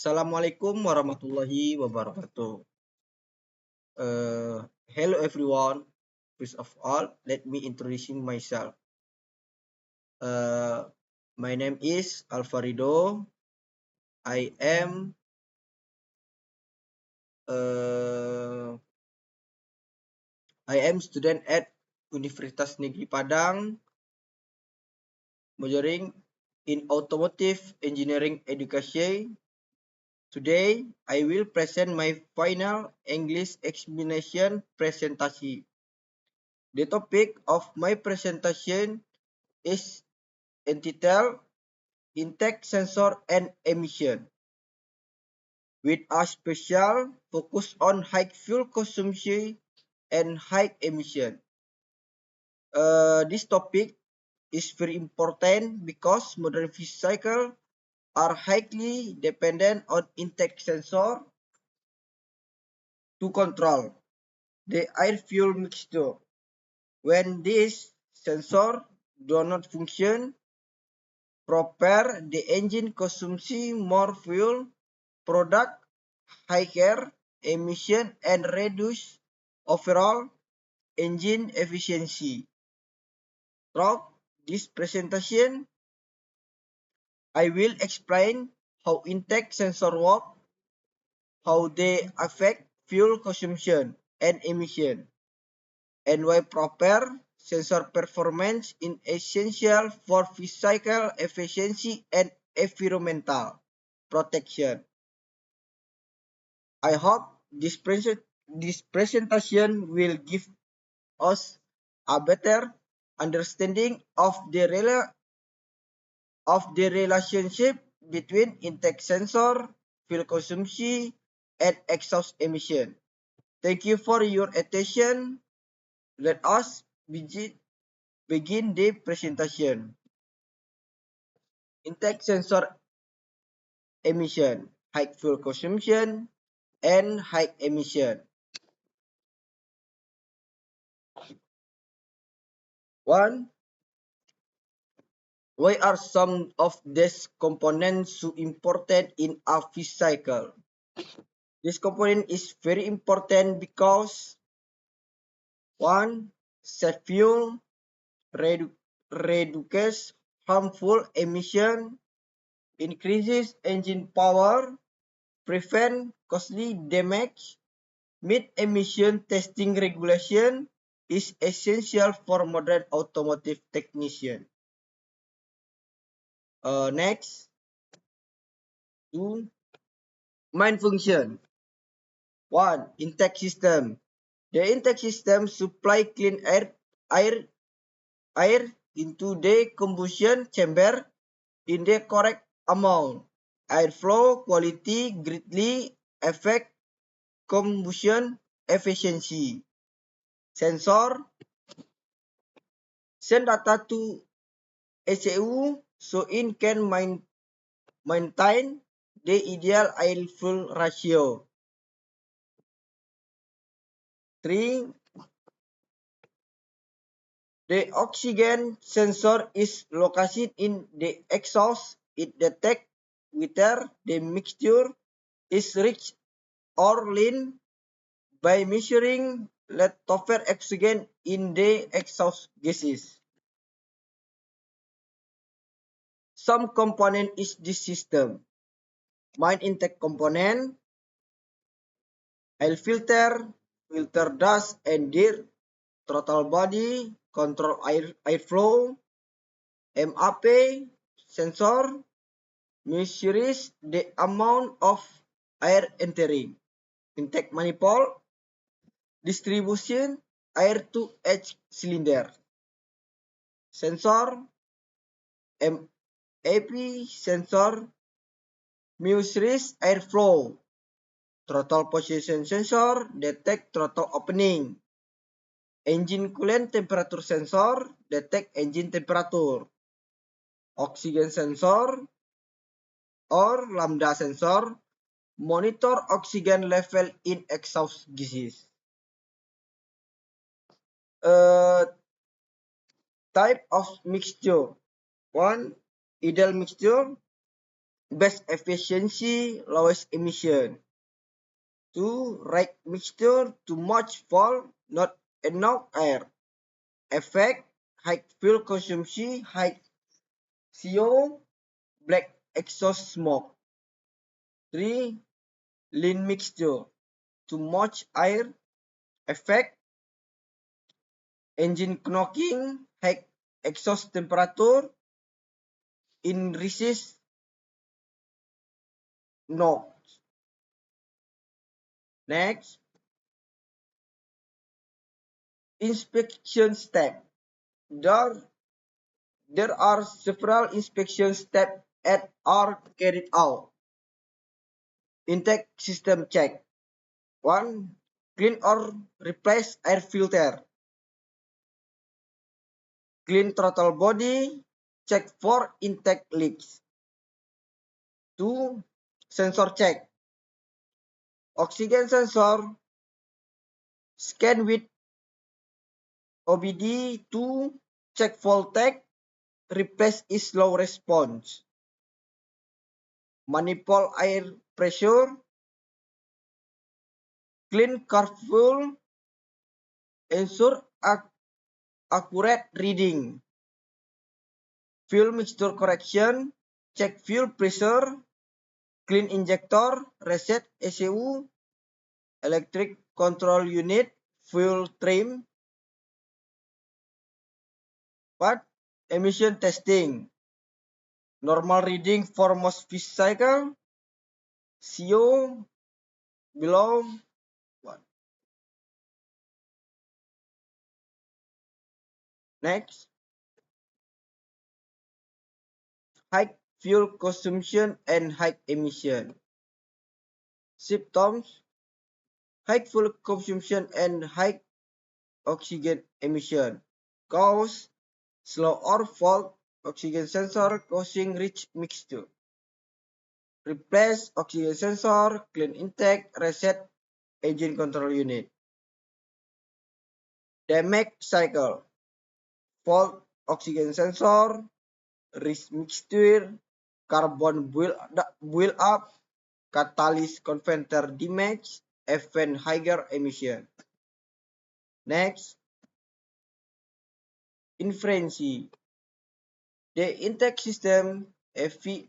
Assalamualaikum warahmatullahi wabarakatuh. Hello everyone. First of all, let me introduce myself. Uh, my name is Alfarido. I am uh, student at Universitas Negeri Padang, majoring in automotive engineering education. Today, I will present my final English explanation presentation. The topic of my presentation is entitled Intake Sensor and Emission, with a special focus on high fuel consumption and high emission. This topic is very important because modern vehicles are highly dependent on intake sensor to control the air-fuel mixture. When this sensor do not function proper, the engine consumes more fuel product, higher emission, and reduce overall engine efficiency. Throughout this presentation, I will explain how intake sensor work, how they affect fuel consumption and emission, and why proper sensor performance is essential for vehicle efficiency and environmental protection. I hope this presentation will give us a better understanding of the relationship between intake sensor, fuel consumption, and exhaust emission. Thank you for your attention. Let us begin the presentation. Intake sensor emission, high fuel consumption, and high emission. One, why are some of these components so important in a vehicle? This component is very important because one, save fuel, reduces harmful emission, increases engine power, prevent costly damage, meet emission testing regulation is essential for modern automotive technician. Next, two, main function. One, intake system. The intake system supply clean air into the combustion chamber in the correct amount. Airflow quality greatly affect combustion efficiency. Sensor send data to ECU so it can maintain the ideal air-fuel ratio. 3. The oxygen sensor is located in the exhaust. It detects whether the mixture is rich or lean by measuring leftover oxygen in the exhaust gases. Some component is this system. Main intake component, air filter dust and dirt, throttle body, control airflow, MAP sensor, measures the amount of air entering. Intake manifold, distribution air to each cylinder. Sensor, MAP sensor, measures airflow. Throttle position sensor, detect throttle opening. Engine coolant temperature sensor, detect engine temperature. Oxygen sensor or lambda sensor, monitor oxygen level in exhaust gases. Type of mixture. One, ideal mixture. best efficiency, lowest emission. 2. Right mixture, too much fall, not enough air. Effect, high fuel consumption, high CO, black exhaust smoke. 3. Lean mixture, too much air. Effect, engine knocking, high exhaust temperature, increases NOx. Next, inspection step. There, there are several inspection steps that are carried out. Intake system check. 1. Clean or replace air filter. Clean throttle body. Check for intake leaks. 2. Sensor check. Oxygen sensor. Scan with OBD. 2. Check voltage. Replace is low response. Manifold air pressure. Clean careful. Ensure accurate reading. Fuel mixture correction. Check fuel pressure. Clean injector. Reset ECU. Electric control unit. Fuel trim. What? Emission testing. Normal reading for most fish cycle. CO below what? Next. High fuel consumption and high emission. Symptoms. High fuel consumption and high oxygen emission. Cause slow or fault oxygen sensor causing rich mixture. Replace oxygen sensor, clean intake, reset engine control unit. Damage cycle. Fault oxygen sensor, rich mixture, carbon build up, catalyst converter damage, event higher emission. Next, inference. The intake system, efficient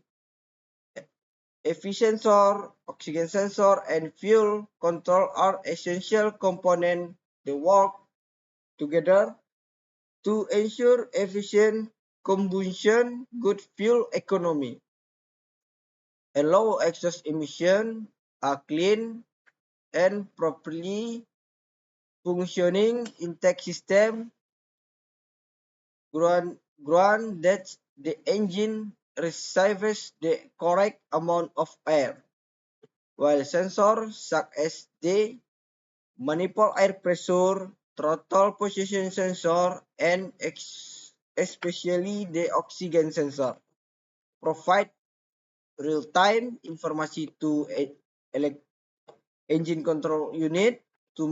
sensor, oxygen sensor, and fuel control are essential components that work together to ensure efficient combustion, good fuel economy, and low exhaust emission. A clean and properly functioning intake system grant that the engine receives the correct amount of air, while sensors such as the manifold air pressure, throttle position sensor, and especially the oxygen sensor provide real-time information to engine control unit to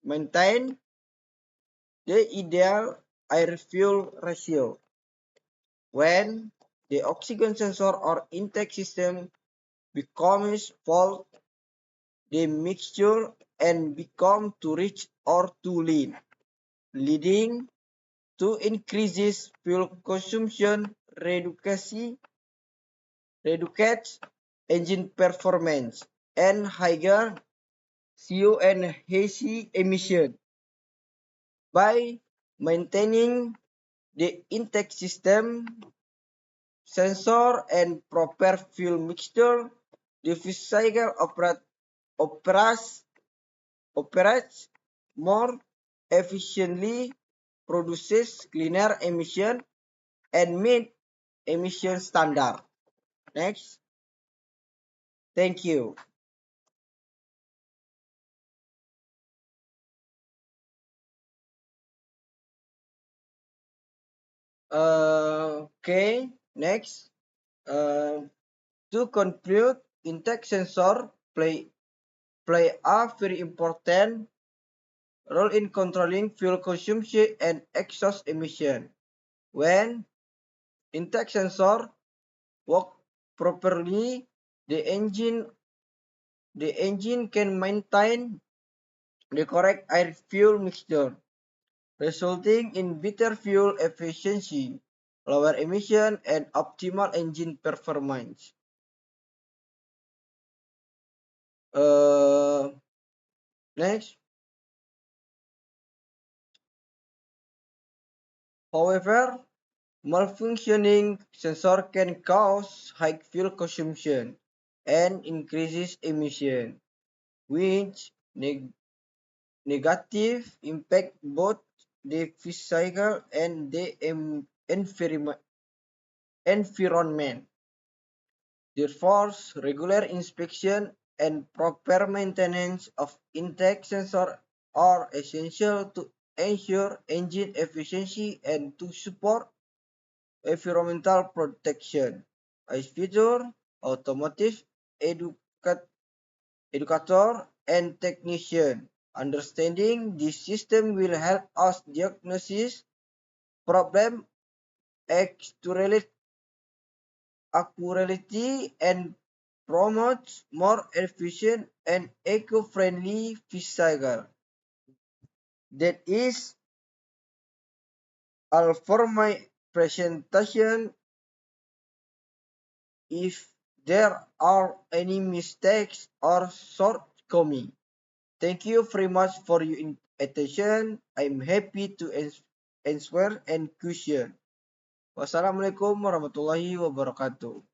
maintain the ideal air-fuel ratio. When the oxygen sensor or intake system becomes fault, the mixture and become too rich or too lean, leading to increases fuel consumption, reduces engine performance, and higher CO and HC emission. By maintaining the intake system, sensor, and proper fuel mixture, the cycle operates more efficiently, produces cleaner emission, and meet emission standard. Next. Thank you. Okay. Next. Uh, to conclude, intake sensor play a very important role in controlling fuel consumption and exhaust emission. When intake sensor work properly, the engine can maintain the correct air-fuel mixture, resulting in better fuel efficiency, lower emission, and optimal engine performance. Next, however, malfunctioning sensor can cause high fuel consumption and increases emission, which negative impact both the physical and the environment. Therefore, regular inspection and proper maintenance of intake sensor are essential to ensure engine efficiency and to support environmental protection. As future automotive educator and technician, understanding this system will help us diagnose problem accurately and promote more efficient and eco-friendly vehicle. That is all for my presentation. If there are any mistakes or shortcomings, thank you very much for your attention. I'm happy to answer and question. Wassalamualaikum warahmatullahi wabarakatuh.